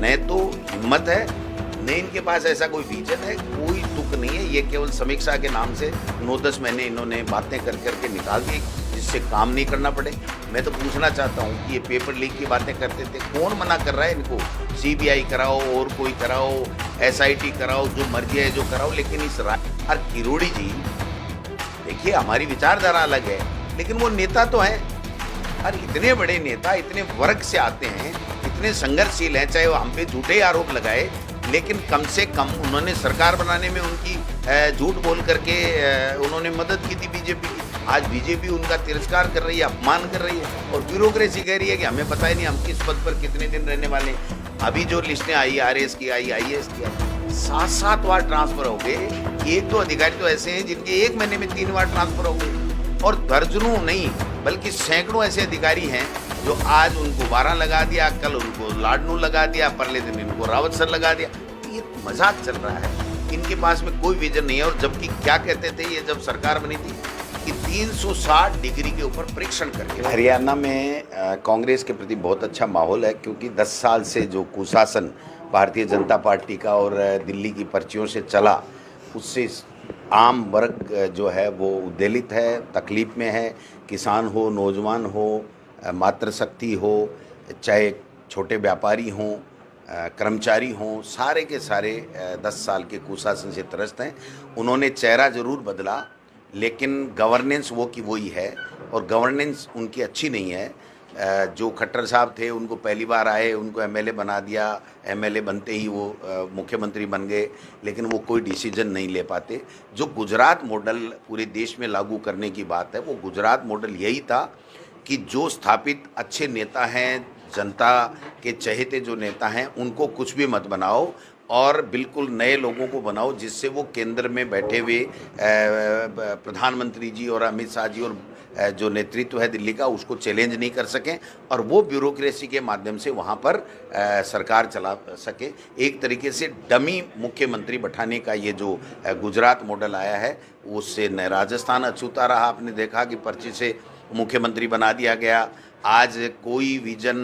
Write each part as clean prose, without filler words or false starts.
न तो हिम्मत है, न इनके पास ऐसा कोई विजन है, कोई तुक नहीं है। ये केवल समीक्षा के नाम से 9-10 महीने इन्होंने बातें कर करके निकाल दी, जिससे काम नहीं करना पड़े। मैं तो पूछना चाहता हूँ कि ये पेपर लीक की बातें करते थे, कौन मना कर रहा है इनको? सीबीआई कराओ और कोई कराओ, एसआईटी कराओ, जो मर्जी है जो कराओ, लेकिन इस और किरोड़ी जी, देखिए हमारी विचारधारा अलग है, लेकिन वो नेता तो हैं। और इतने बड़े नेता इतने वर्ग से आते हैं, इतने संघर्षशील हैं, चाहे वो हम पे झूठे आरोप लगाए, लेकिन कम से कम उन्होंने सरकार बनाने में उनकी झूठ बोल करके उन्होंने मदद की थी बीजेपी की। आज बीजेपी उनका तिरस्कार कर रही है, अपमान कर रही है, और ब्यूरोक्रेसी कह रही है कि हमें पता ही नहीं हम किस पद पर कितने दिन रहने वाले हैं। अभी जो लिस्टें आई, आरएस की आई, आईएएस की आई, 7-7 बार ट्रांसफर हो गए। एक दो अधिकारी तो ऐसे हैं जिनके 1 महीने में 3 बार ट्रांसफर हो गए, और दर्जनों नहीं बल्कि सैकड़ों ऐसे अधिकारी हैं जो आज उनको 12 लगा दिया, कल उनको लाडनू लगा दिया, परले दिन इनको रावत सर लगा दिया। ये मजाक चल रहा है, इनके पास में कोई विजन नहीं है। और जबकि क्या कहते थे ये जब सरकार बनी थी कि 360 डिग्री के ऊपर परीक्षण करके। हरियाणा में कांग्रेस के प्रति बहुत अच्छा माहौल है, क्योंकि 10 साल से जो कुशासन भारतीय जनता पार्टी का और दिल्ली की पर्चियों से चला, उससे आम वर्ग जो है वो उद्वेलित है, तकलीफ में है। किसान हो, नौजवान हो, मातृशक्ति हो, चाहे छोटे व्यापारी हों, कर्मचारी हों, सारे के सारे 10 साल के कुशासन से त्रस्त हैं। उन्होंने चेहरा ज़रूर बदला, लेकिन गवर्नेंस वो की वही है, और गवर्नेंस उनकी अच्छी नहीं है। जो खट्टर साहब थे उनको पहली बार आए, उनको एमएलए बना दिया, एमएलए बनते ही वो मुख्यमंत्री बन गए, लेकिन वो कोई डिसीजन नहीं ले पाते। जो गुजरात मॉडल पूरे देश में लागू करने की बात है, वो गुजरात मॉडल यही था कि जो स्थापित अच्छे नेता हैं, जनता के चहेते जो नेता हैं, उनको कुछ भी मत बनाओ, और बिल्कुल नए लोगों को बनाओ, जिससे वो केंद्र में बैठे हुए प्रधानमंत्री जी और अमित शाह जी और जो नेतृत्व है दिल्ली का, उसको चैलेंज नहीं कर सकें, और वो ब्यूरोक्रेसी के माध्यम से वहाँ पर सरकार चला सके। एक तरीके से डमी मुख्यमंत्री बैठाने का ये जो गुजरात मॉडल आया है, उससे न राजस्थान अछूता रहा। आपने देखा कि पर्ची से मुख्यमंत्री बना दिया गया। आज कोई विजन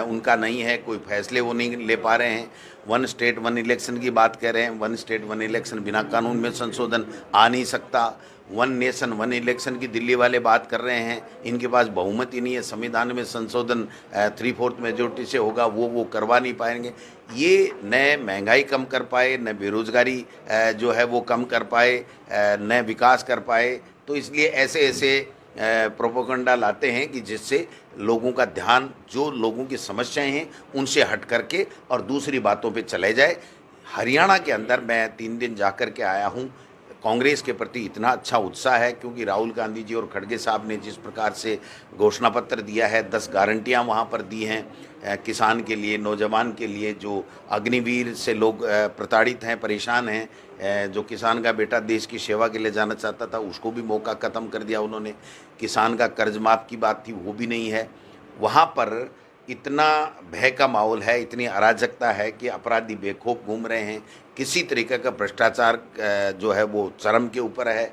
उनका नहीं है, कोई फैसले वो नहीं ले पा रहे हैं। 1 स्टेट 1 इलेक्शन की बात कर रहे हैं। 1 स्टेट 1 इलेक्शन बिना कानून में संशोधन आ नहीं सकता। 1 नेशन 1 इलेक्शन की दिल्ली वाले बात कर रहे हैं। इनके पास बहुमत ही नहीं है, संविधान में संशोधन 3/4 मेजोरिटी से होगा, वो करवा नहीं पाएंगे। ये न महंगाई कम कर पाए, न बेरोजगारी जो है वो कम कर पाए, न विकास कर पाए। तो इसलिए ऐसे ऐसे प्रोपोगंडा लाते हैं कि जिससे लोगों का ध्यान जो लोगों की समस्याएं हैं उनसे हट करके और दूसरी बातों पे चले जाए। हरियाणा के अंदर मैं 3 दिन जा कर के आया हूँ। कांग्रेस के प्रति इतना अच्छा उत्साह है, क्योंकि राहुल गांधी जी और खड़गे साहब ने जिस प्रकार से घोषणा पत्र दिया है, 10 गारंटियां वहां पर दी हैं किसान के लिए, नौजवान के लिए। जो अग्निवीर से लोग प्रताड़ित हैं, परेशान हैं, जो किसान का बेटा देश की सेवा के लिए जाना चाहता था, उसको भी मौका ख़त्म कर दिया उन्होंने। किसान का कर्ज माफ़ की बात थी, वो भी नहीं है। वहाँ पर इतना भय का माहौल है, इतनी अराजकता है कि अपराधी बेखौफ घूम रहे हैं। किसी तरीके का भ्रष्टाचार जो है वो चरम के ऊपर है।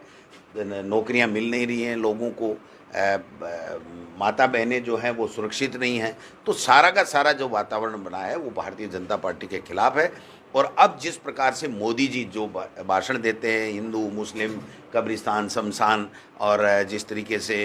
नौकरियां मिल नहीं रही हैं लोगों को, माता बहनें जो हैं वो सुरक्षित नहीं हैं। तो सारा का सारा जो वातावरण बना है वो भारतीय जनता पार्टी के खिलाफ है। और अब जिस प्रकार से मोदी जी जो भाषण देते हैं, हिंदू मुस्लिम कब्रिस्तान शमशान, और जिस तरीके से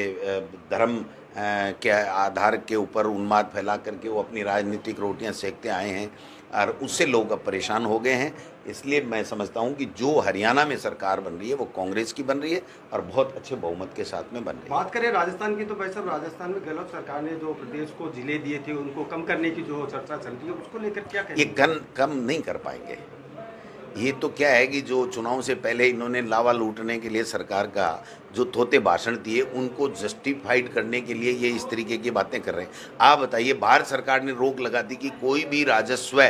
धर्म के आधार के ऊपर उन्माद फैला करके वो अपनी राजनीतिक रोटियां सेकते आए हैं, और उससे लोग अब परेशान हो गए हैं। इसलिए मैं समझता हूं कि जो हरियाणा में सरकार बन रही है वो कांग्रेस की बन रही है, और बहुत अच्छे बहुमत के साथ में बन रही है। बात करें राजस्थान की, तो भाई साहब राजस्थान में गहलोत सरकार ने जो प्रदेश को जिले दिए थे उनको कम करने की जो चर्चा चल रही है, उसको लेकर क्या कहेंगे? ये कम नहीं कर पाएंगे। ये तो क्या है कि जो चुनाव से पहले इन्होंने लावा लूटने के लिए सरकार का जो थोते भाषण दिए, उनको जस्टिफाइड करने के लिए ये इस तरीके की बातें कर रहे हैं। आप बताइए, भारत सरकार ने रोक लगा दी कि कोई भी राजस्व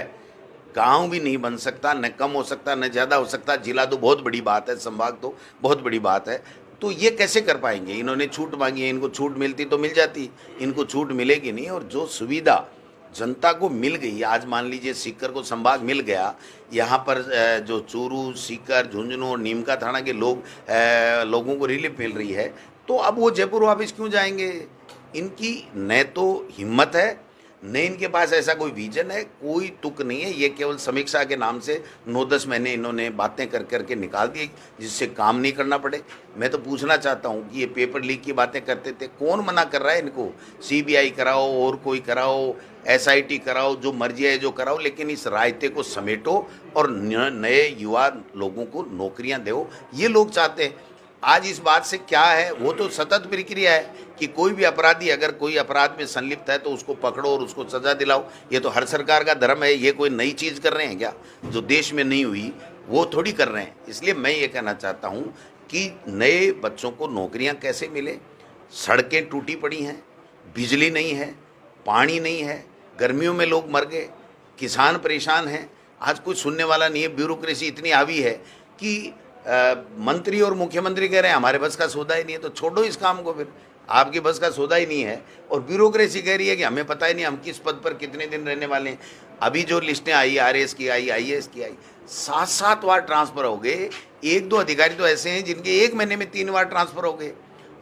गांव भी नहीं बन सकता, न कम हो सकता न ज़्यादा हो सकता। जिला तो बहुत बड़ी बात है, संभाग तो बहुत बड़ी बात है। तो ये कैसे कर पाएंगे? इन्होंने छूट मांगी है, इनको छूट मिलती तो मिल जाती, इनको छूट मिलेगी नहीं। और जो सुविधा जनता को मिल गई, आज मान लीजिए सीकर को संभाग मिल गया, यहाँ पर जो चूरू, सीकर, झुंझुनू और नीमका थाना के लोगों को रिलीफ मिल रही है, तो अब वो जयपुर वापस क्यों जाएंगे? इनकी न तो हिम्मत है, नहीं इनके पास ऐसा कोई विजन है, कोई तुक नहीं है। ये केवल समीक्षा के नाम से 9-10 महीने इन्होंने बातें कर करके निकाल दी जिससे काम नहीं करना पड़े। मैं तो पूछना चाहता हूँ कि ये पेपर लीक की बातें करते थे, कौन मना कर रहा है इनको? सीबीआई कराओ और कोई कराओ, एसआईटी कराओ, जो मर्जी है जो कराओ, लेकिन इस रायते को समेटो और नए युवा लोगों को नौकरियां दो, ये लोग चाहते हैं। आज इस बात से क्या है, वो तो सतत प्रक्रिया है कि कोई भी अपराधी अगर कोई अपराध में संलिप्त है तो उसको पकड़ो और उसको सजा दिलाओ। ये तो हर सरकार का धर्म है। ये कोई नई चीज़ कर रहे हैं क्या? जो देश में नहीं हुई वो थोड़ी कर रहे हैं। इसलिए मैं ये कहना चाहता हूँ कि नए बच्चों को नौकरियाँ कैसे मिले। सड़कें टूटी पड़ी हैं, बिजली नहीं है, पानी नहीं है, गर्मियों में लोग मर गए, किसान परेशान हैं। आज कोई सुनने वाला नहीं है। ब्यूरोक्रेसी इतनी हावी है कि मंत्री और मुख्यमंत्री कह रहे हैं हमारे बस का सौदा ही नहीं है। तो छोड़ो इस काम को, फिर आपकी बस का सौदा ही नहीं है और ब्यूरोक्रेसी कह रही है कि हमें पता ही नहीं हम किस पद पर कितने दिन रहने वाले हैं। अभी जो लिस्टें आई, RS की आई, IAS की आई, 7-7 बार ट्रांसफ़र हो गए। 1-2 अधिकारी तो ऐसे हैं जिनके 1 महीने में 3 बार ट्रांसफ़र हो गए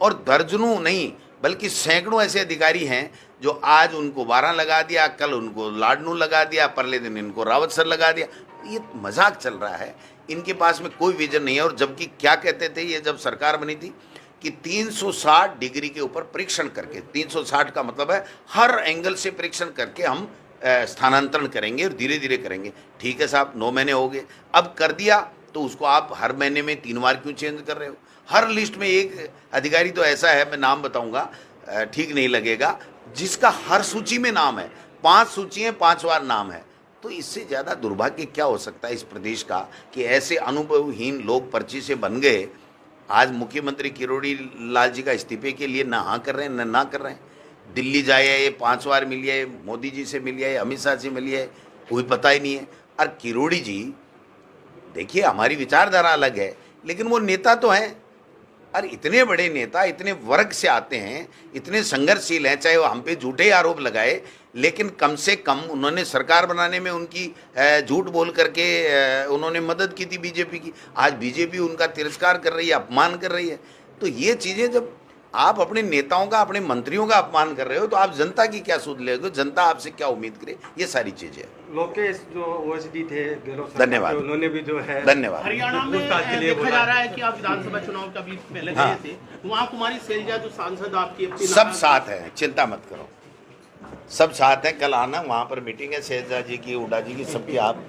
और दर्जनों नहीं बल्कि सैकड़ों ऐसे अधिकारी हैं जो आज उनको 12 लगा दिया, कल उनको लाडनू लगा दिया, परले दिन इनको रावत सर लगा दिया। ये मजाक चल रहा है। इनके पास में कोई विजन नहीं है। और जबकि क्या कहते थे ये जब सरकार बनी थी कि 360 डिग्री के ऊपर परीक्षण करके, 360 का मतलब है हर एंगल से परीक्षण करके हम स्थानांतरण करेंगे और धीरे धीरे करेंगे। ठीक है साहब, 9 महीने हो गए, अब कर दिया तो उसको आप हर महीने में 3 बार क्यों चेंज कर रहे हो? हर लिस्ट में एक अधिकारी तो ऐसा है, मैं नाम बताऊंगा, ठीक नहीं लगेगा, जिसका हर सूची में नाम है। 5 सूची है, 5 बार नाम है। तो इससे ज़्यादा दुर्भाग्य क्या हो सकता है इस प्रदेश का कि ऐसे अनुभवहीन लोग पर्ची से बन गए। आज मुख्यमंत्री किरोड़ी लाल जी का इस्तीफे के लिए ना हाँ कर रहे हैं ना कर रहे हैं। दिल्ली जाए ये 5 बार मिलिए, मोदी जी से मिलिए, अमित शाह से मिलिए, कोई पता ही नहीं है। और किरोड़ी जी देखिए, हमारी विचारधारा अलग है लेकिन वो नेता तो हैं। और इतने बड़े नेता इतने वर्ग से आते हैं, इतने संघर्षशील हैं, चाहे वो हम पे झूठे आरोप लगाए, लेकिन कम से कम उन्होंने सरकार बनाने में उनकी झूठ बोल करके उन्होंने मदद की थी बीजेपी की। आज बीजेपी उनका तिरस्कार कर रही है, अपमान कर रही है। तो ये चीज़ें जब आप अपने नेताओं का, अपने मंत्रियों का अपमान कर रहे हो तो आप जनता की क्या सूद लेगे? जनता आपसे क्या उम्मीद करे? ये सारी चीज़ें। लोकेश जो OSD थे गहलोत, धन्यवाद, उन्होंने भी जो है धन्यवाद। हरियाणा में देखा जा रहा है कि आप विधानसभा चुनाव का भी पहले गए थे, वहाँ कुमारी सैलजा जो सांसद आपकी अपनी सब साथ हैं, चिंता मत करो, सब साथ हैं। कल आना, वहाँ पर मीटिंग है शैलजा जी की, हुड्डा जी की, सबकी। आप